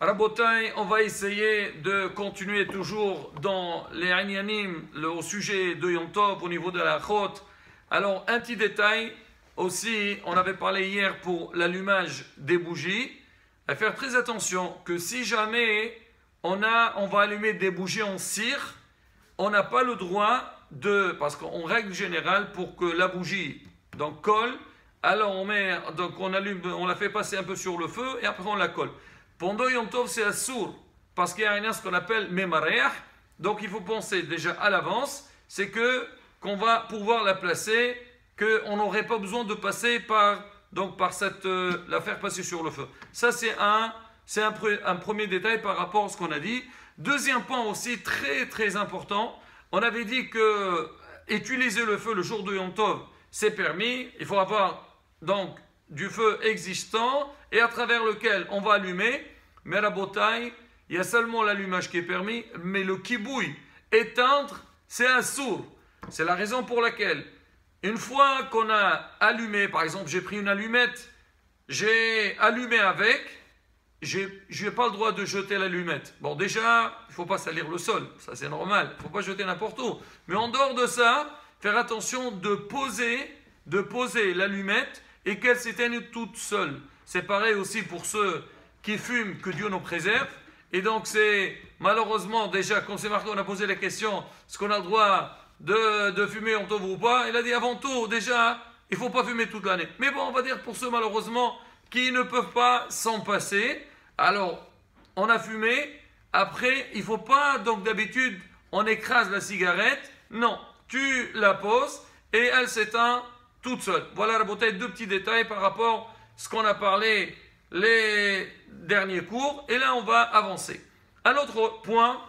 Rabotai, on va essayer de continuer toujours dans les Inyanim, au sujet de Yom Tov, au niveau de la Chot. Alors, un petit détail aussi, on avait parlé hier pour l'allumage des bougies. À faire très attention que si jamais on va allumer des bougies en cire, on n'a pas le droit parce qu'en règle générale, pour que la bougie donc colle, alors on allume, on la fait passer un peu sur le feu et après on la colle. Pendant Yom Tov, c'est assour, parce qu'il y a ce qu'on appelle memareach. Donc il faut penser déjà à l'avance, c'est qu'on va pouvoir la placer, qu'on n'aurait pas besoin de passer par la faire passer sur le feu. Ça c'est un premier détail par rapport à ce qu'on a dit. Deuxième point aussi très très important, on avait dit que utiliser le feu le jour de Yom Tov, c'est permis. Il faut avoir donc du feu existant et à travers lequel on va allumer. Mais Rabotai, il y a seulement l'allumage qui est permis, mais le kibouï, éteindre, c'est un sourd. C'est la raison pour laquelle, une fois qu'on a allumé, par exemple, j'ai pris une allumette, j'ai allumé avec, je n'ai pas le droit de jeter l'allumette. Bon, déjà, il ne faut pas salir le sol, ça c'est normal, il ne faut pas jeter n'importe où. Mais en dehors de ça, faire attention de poser l'allumette et qu'elle s'éteigne toute seule. C'est pareil aussi pour ceux qui fument, que Dieu nous préserve. Et donc c'est malheureusement déjà, quand c'est marqué, on a posé la question, est-ce qu'on a le droit de fumer en Tov ou pas? Il a dit avant tout, déjà, il ne faut pas fumer toute l'année. Mais bon, on va dire pour ceux malheureusement qui ne peuvent pas s'en passer. Alors, on a fumé, après, il ne faut pas, donc d'habitude, on écrase la cigarette. Non, tu la poses et elle s'éteint toute seule. Voilà, la beauté, deux petits détails par rapport à ce qu'on a parlé les derniers cours. Et là, on va avancer. Un autre point,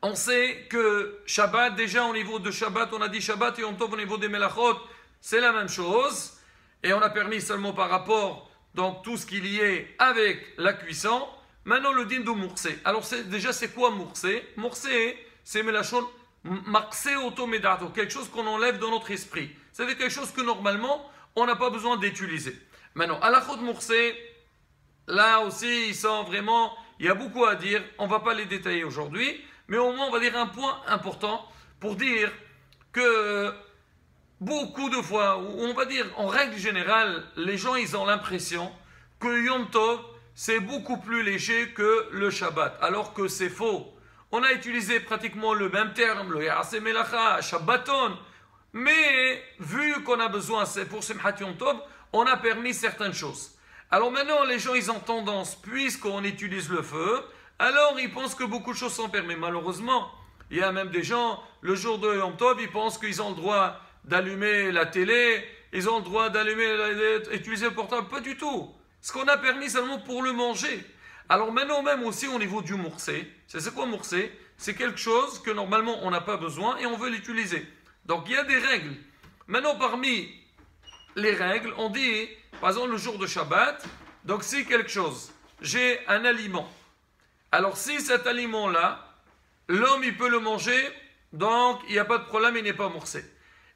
on sait que Shabbat, déjà au niveau de Shabbat, on a dit Shabbat et Yom Tov au niveau des Melachot, c'est la même chose. Et on a permis seulement par rapport, donc tout ce qui est lié avec la cuisson. Maintenant, le din de Mourse. Alors, déjà, c'est quoi Mourse? Mourse, c'est Melachon Marse Automedato, quelque chose qu'on enlève dans notre esprit. C'est quelque chose que normalement, on n'a pas besoin d'utiliser. Maintenant, à la Chot Mourse, là aussi, il y a beaucoup à dire. On ne va pas les détailler aujourd'hui, mais au moins, on va dire un point important pour dire que beaucoup de fois, on va dire en règle générale, les gens, ils ont l'impression que Yom Tov, c'est beaucoup plus léger que le Shabbat, alors que c'est faux. On a utilisé pratiquement le même terme, le Ya'aseh Melacha, Shabbaton, mais vu qu'on a besoin, c'est pour Simchat Yom Tov, on a permis certaines choses. Alors maintenant, les gens, ils ont tendance, puisqu'on utilise le feu, alors ils pensent que beaucoup de choses sont permises. Malheureusement, il y a même des gens, le jour de Yom Tov, ils pensent qu'ils ont le droit d'allumer la télé, ils ont le droit d'utiliser le portable. Pas du tout. Ce qu'on a permis seulement pour le manger. Alors maintenant, même aussi au niveau du Mourse, c'est quoi Mourse? C'est quelque chose que normalement on n'a pas besoin et on veut l'utiliser. Donc il y a des règles. Maintenant, parmi les règles, on dit, par exemple, le jour de Shabbat, donc si quelque chose, j'ai un aliment. Alors si cet aliment-là, l'homme il peut le manger, donc il n'y a pas de problème, il n'est pas moursé.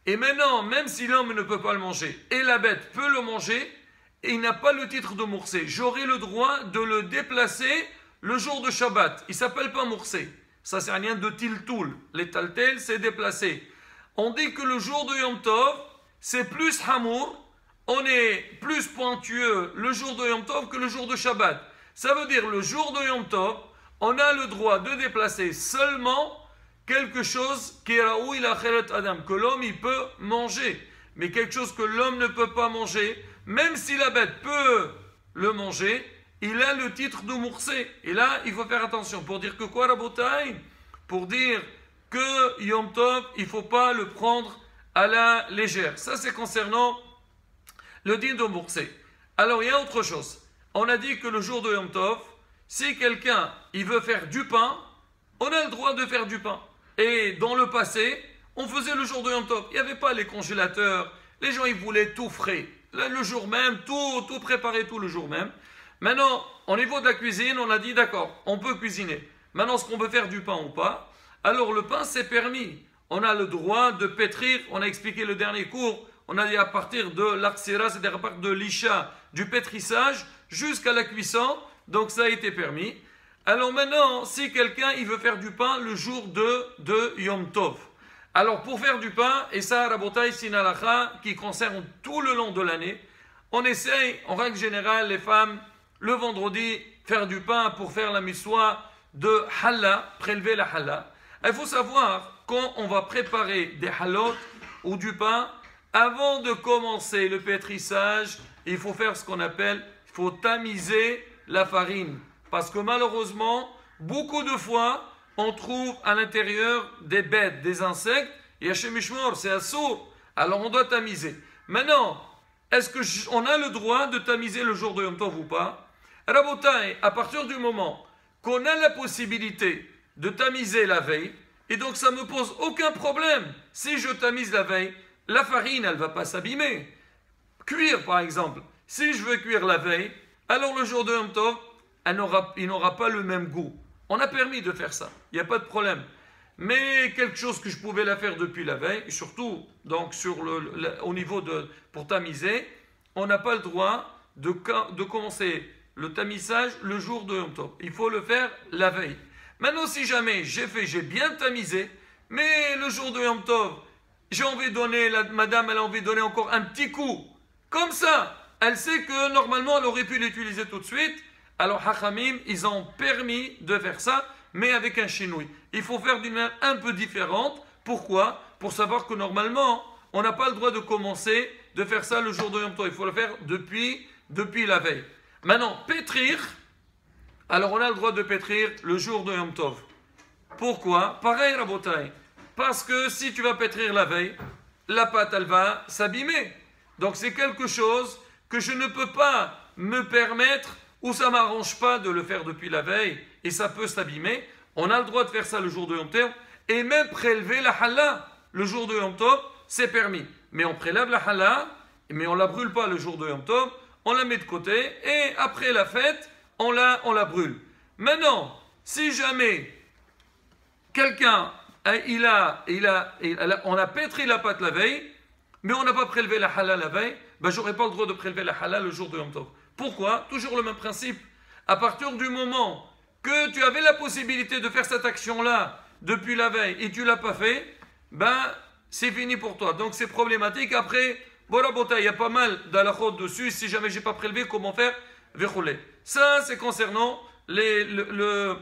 Et maintenant, même si l'homme ne peut pas le manger, et la bête peut le manger, et il n'a pas le titre de moursé, j'aurai le droit de le déplacer le jour de Shabbat. Il ne s'appelle pas moursé. Ça, c'est rien de tiltoul. Les taltel, c'est déplacé. On dit que le jour de Yom Tov, c'est plus hamour, on est plus pointueux le jour de Yom Tov que le jour de Shabbat. Ça veut dire le jour de Yom Tov, on a le droit de déplacer seulement quelque chose qui est raoui la kheret adam, que l'homme il peut manger. Mais quelque chose que l'homme ne peut pas manger, même si la bête peut le manger, il a le titre de moursé. Et là, il faut faire attention. Pour dire que quoi, Rabotai? Pour dire que Yom Tov, il ne faut pas le prendre à la légère. Ça, c'est concernant le din de moursé. Alors, il y a autre chose. On a dit que le jour de Yom Tov, si quelqu'un il veut faire du pain, on a le droit de faire du pain. Et dans le passé, on faisait le jour de Yom Tov. Il n'y avait pas les congélateurs. Les gens, ils voulaient tout frais. Le jour même, tout préparer tout le jour même. Maintenant, au niveau de la cuisine, on a dit d'accord, on peut cuisiner. Maintenant, est-ce qu'on peut faire du pain ou pas? Alors, le pain, c'est permis. On a le droit de pétrir. On a expliqué le dernier cours. On a dit à partir de l'artsira, c'est-à-dire à partir de l'isha, du pétrissage, jusqu'à la cuisson, donc ça a été permis. Alors maintenant, si quelqu'un il veut faire du pain le jour de Yom Tov, alors pour faire du pain, et ça, Rabotai, c'est une halakha qui concerne tout le long de l'année, on essaye, en règle générale, les femmes, le vendredi, faire du pain pour faire la miswa de halla, prélever la halla. Il faut savoir, quand on va préparer des halot ou du pain, avant de commencer le pétrissage, il faut faire ce qu'on appelle, il faut tamiser la farine. Parce que malheureusement, beaucoup de fois, on trouve à l'intérieur des bêtes, des insectes, et Hachem Mishmor, c'est assourd. Alors on doit tamiser. Maintenant, est-ce qu'on a le droit de tamiser le jour de Yom Tov ou pas? Rabotai, à partir du moment qu'on a la possibilité de tamiser la veille, et donc ça ne me pose aucun problème. Si je tamise la veille, la farine, elle ne va pas s'abîmer. Cuire, par exemple. Si je veux cuire la veille, alors le jour de Yom Tov, il n'aura pas le même goût. On a permis de faire ça, il n'y a pas de problème. Mais quelque chose que je pouvais la faire depuis la veille, et surtout donc au niveau pour tamiser, on n'a pas le droit de commencer le tamisage le jour de Yom Tov. Il faut le faire la veille. Maintenant, si jamais j'ai bien tamisé, mais le jour de Yom Tov, j'ai envie de donner, madame, elle a envie de donner encore un petit coup, comme ça, elle sait que normalement elle aurait pu l'utiliser tout de suite. Alors, Hachamim, ils ont permis de faire ça, mais avec un chinois. Il faut faire d'une manière un peu différente. Pourquoi? Pour savoir que normalement, on n'a pas le droit de commencer de faire ça le jour de Yom Tov. Il faut le faire depuis la veille. Maintenant, pétrir. Alors, on a le droit de pétrir le jour de Yom Tov. Pourquoi? Pareil, Rabotai. Parce que si tu vas pétrir la veille, la pâte, elle va s'abîmer. Donc, c'est quelque chose que je ne peux pas me permettre ou ça ne m'arrange pas de le faire depuis la veille et ça peut s'abîmer. On a le droit de faire ça le jour de Yom Tov et même prélever la halla le jour de Yom Tov, c'est permis. Mais on prélève la halla, mais on ne la brûle pas le jour de Yom Tov, on la met de côté et après la fête, on la brûle. Maintenant, si jamais quelqu'un, on a pétri la pâte la veille, mais on n'a pas prélevé la halla la veille, ben, je n'aurai pas le droit de prélever la halla le jour de Yom Tov. Pourquoi? Toujours le même principe. À partir du moment que tu avais la possibilité de faire cette action-là depuis la veille et tu ne l'as pas fait, ben c'est fini pour toi. Donc c'est problématique. Après, il y a pas mal d'halachot dessus. Si jamais je n'ai pas prélevé, comment faire? Verroulé. Ça, c'est concernant le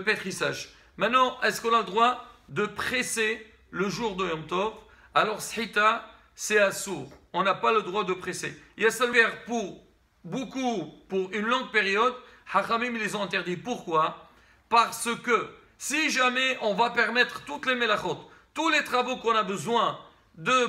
pétrissage. Maintenant, est-ce qu'on a le droit de presser le jour de Yom Tov? Alors, shita, c'est assourd. On n'a pas le droit de presser. Il y a ça pour une longue période, Hachamim les ont interdits. Pourquoi? Parce que si jamais on va permettre toutes les melachot, tous les travaux qu'on a besoin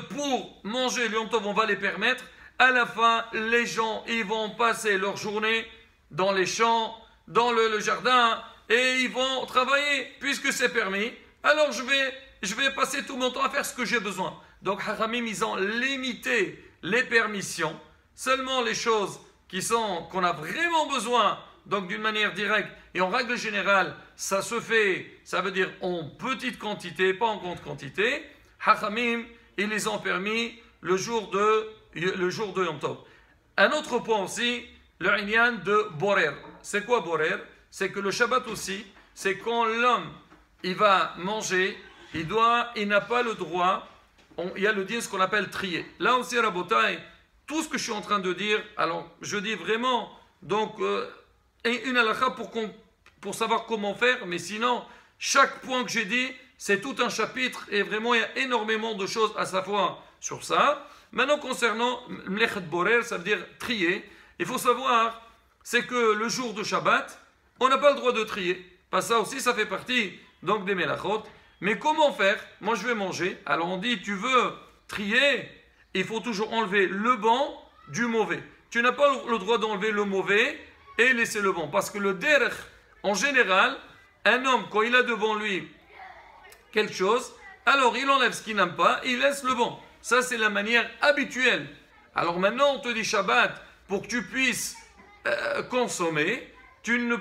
pour manger le Yom Tov, on va les permettre, à la fin, les gens ils vont passer leur journée dans les champs, dans le jardin, et ils vont travailler, puisque c'est permis. Alors je vais passer tout mon temps à faire ce que j'ai besoin. Donc, Hachamim, ils ont limité les permissions, seulement les choses qu'on a vraiment besoin, donc d'une manière directe, et en règle générale, ça se fait, ça veut dire en petite quantité, pas en grande quantité. Hachamim, ils les ont permis le jour de Yom Tov. Un autre point aussi, le inyan de Borer. C'est quoi Borer? C'est que le Shabbat aussi, c'est quand l'homme, il va manger, il n'a pas le droit. Il y a le din, ce qu'on appelle trier. Là aussi, Rabotai, tout ce que je suis en train de dire, alors je dis vraiment, donc, une halakha pour savoir comment faire, mais sinon, chaque point que j'ai dit, c'est tout un chapitre, et vraiment, il y a énormément de choses à savoir sur ça. Maintenant, concernant Mlechet Borer, ça veut dire trier, il faut savoir, c'est que le jour de Shabbat, on n'a pas le droit de trier. Parce que ça aussi, ça fait partie donc des melachot. Mais comment faire? Moi, je vais manger. Alors, on dit, tu veux trier, il faut toujours enlever le bon du mauvais. Tu n'as pas le droit d'enlever le mauvais et laisser le bon. Parce que le derech, en général, un homme, quand il a devant lui quelque chose, alors il enlève ce qu'il n'aime pas, il laisse le bon. Ça, c'est la manière habituelle. Alors maintenant, on te dit Shabbat, pour que tu puisses consommer, tu n'as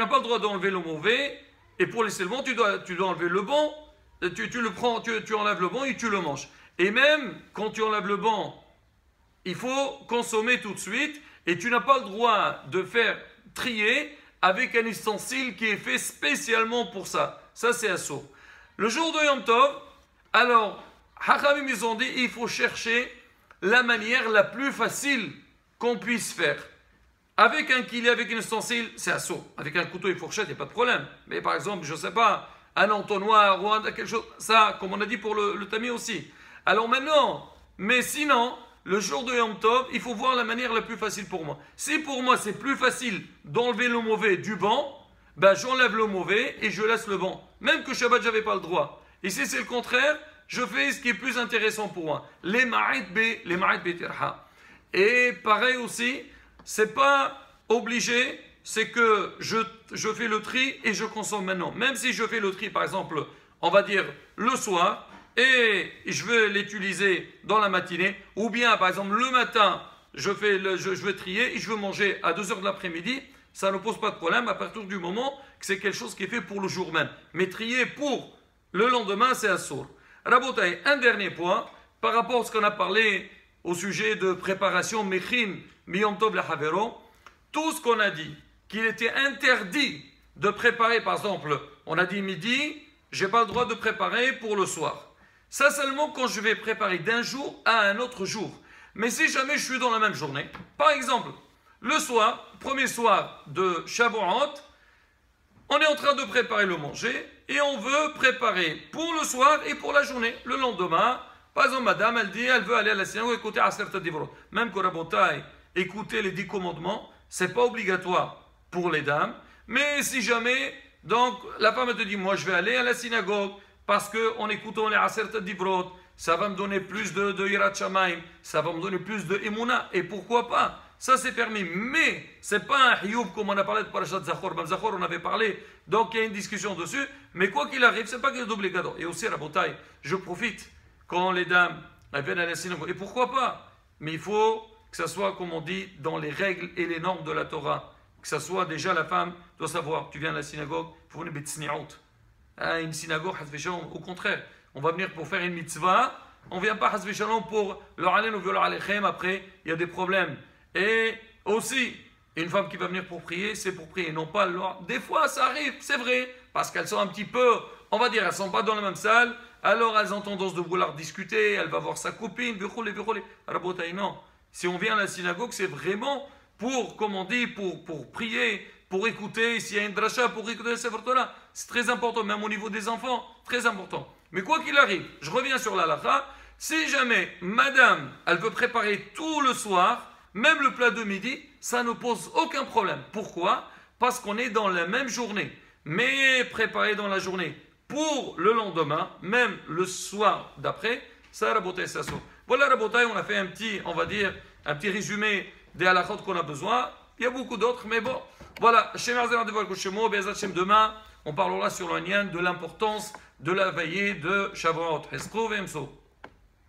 pas le droit d'enlever le mauvais. Et pour laisser le bon, tu dois enlever le bon, tu enlèves le bon et tu le manges. Et même quand tu enlèves le bon, il faut consommer tout de suite. et tu n'as pas le droit de faire trier avec un ustensile qui est fait spécialement pour ça. Ça, c'est assourd. Le jour de Yom Tov, alors, Hachamim, ils ont dit, il faut chercher la manière la plus facile qu'on puisse faire. Avec un kili, avec un ustensile, c'est assaut. Avec un couteau et fourchette, il n'y a pas de problème. Mais par exemple, je ne sais pas, un entonnoir ou quelque chose, ça, comme on a dit pour le tamis aussi. Alors maintenant, mais sinon, le jour de Yom Tov, il faut voir la manière la plus facile pour moi. Si pour moi c'est plus facile d'enlever le mauvais du banc, ben j'enlève le mauvais et je laisse le banc. Même que Shabbat, je n'avais pas le droit. Et si c'est le contraire, je fais ce qui est plus intéressant pour moi. Les ma'id betirha. Et pareil aussi, c'est pas obligé, c'est que je fais le tri et je consomme maintenant. Même si je fais le tri, par exemple, on va dire le soir, et je veux l'utiliser dans la matinée, ou bien par exemple le matin, je veux trier et je veux manger à 2h de l'après-midi, ça ne pose pas de problème à partir du moment que c'est quelque chose qui est fait pour le jour même. Mais trier pour le lendemain, c'est assour. Rabotai, un dernier point, par rapport à ce qu'on a parlé au sujet de préparation, mechin, miyom tov lahavero, tout ce qu'on a dit, qu'il était interdit de préparer, par exemple, on a dit midi, je n'ai pas le droit de préparer pour le soir. Ça seulement quand je vais préparer d'un jour à un autre jour. Mais si jamais je suis dans la même journée, par exemple, le soir, premier soir de Shavuot, on est en train de préparer le manger et on veut préparer pour le soir et pour la journée. Le lendemain, par exemple, madame, elle dit, elle veut aller à la synagogue écouter Aseret Divrot. Même que Rabotai, écouter les 10 commandements, ce n'est pas obligatoire pour les dames. Mais si jamais, donc, la femme te dit, moi je vais aller à la synagogue, parce qu'en écoutant les Aseret Divrot, ça va me donner plus de Yirat Shamayim, ça va me donner plus de Emouna, et pourquoi pas? Ça c'est permis, mais ce n'est pas un hiyub comme on a parlé de Parashat Zachor. Ben Zachor, on avait parlé, donc il y a une discussion dessus, mais quoi qu'il arrive, ce n'est pas quelque chose d'obligatoire. Et aussi, Rabotai, je profite quand les dames elles viennent à la synagogue, et pourquoi pas? Mais il faut que ça soit, comme on dit, dans les règles et les normes de la Torah, que ça soit déjà la femme doit savoir, tu viens à la synagogue, il faut venir b'tzni'out. Une synagogue, au contraire, on va venir pour faire une mitzvah, on ne vient pas pour le alen ou le alechem, après il y a des problèmes. Et aussi, une femme qui va venir pour prier, c'est pour prier, non pas le. Des fois ça arrive, c'est vrai, parce qu'elles sont un petit peu, on va dire, elles ne sont pas dans la même salle, alors elles ont tendance de vouloir discuter, elle va voir sa copine, Rabotai, non. Si on vient à la synagogue, c'est vraiment pour, comme on dit, pour prier, pour écouter, s'il y a une dracha, pour écouter Sefer Torah. C'est très important, même au niveau des enfants, très important. Mais quoi qu'il arrive, je reviens sur la halakha, si jamais madame, elle veut préparer tout le soir, même le plat de midi, ça ne pose aucun problème. Pourquoi? Parce qu'on est dans la même journée. Mais préparer dans la journée pour le lendemain, même le soir d'après, ça rabotait ça. Voilà rabotai, on a fait un petit, on va dire, un petit résumé des halakhot qu'on a besoin. Il y a beaucoup d'autres, mais bon. Voilà, demain, on parlera sur le lien de l'importance de la veillée de Shavuot.